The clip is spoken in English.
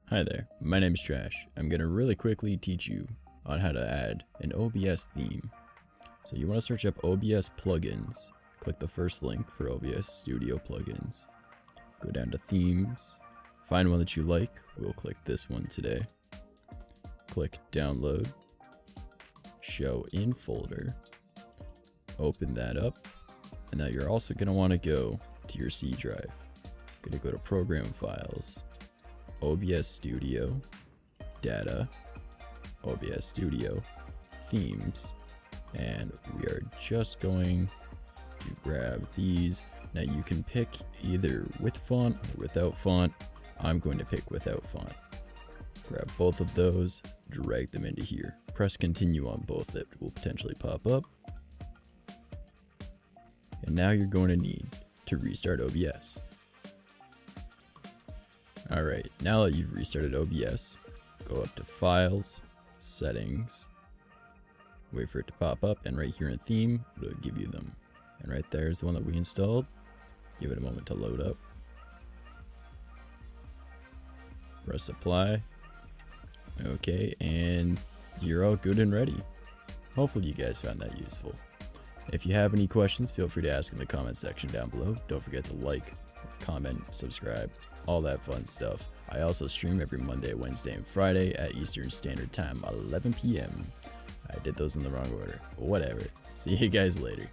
Hi there, my name is Trash. I'm going to really quickly teach you on how to add an OBS theme. So you want to search up OBS plugins, click the first link for OBS Studio plugins, go down to themes, find one that you like, we'll click this one today, click download, show in folder, open that up, and now you're also going to want to go to your C drive. Going to go to program files, OBS Studio, data, OBS Studio, themes, and we are just going to grab these. Now you can pick either with font or without font. I'm going to pick without font. Grab both of those, drag them into here. Press continue on both that will potentially pop up. And now you're going to need to restart OBS. Alright, now that you've restarted OBS, go up to Files, Settings, wait for it to pop up, and right here in Theme, it'll give you them. And right there is the one that we installed. Give it a moment to load up. Press Apply. Okay, and you're all good and ready. Hopefully you guys found that useful. If you have any questions, feel free to ask in the comment section down below. Don't forget to like, comment, subscribe, all that fun stuff. I also stream every Monday, Wednesday, and Friday at Eastern Standard Time, 11 p.m. I did those in the wrong order, but whatever. See you guys later.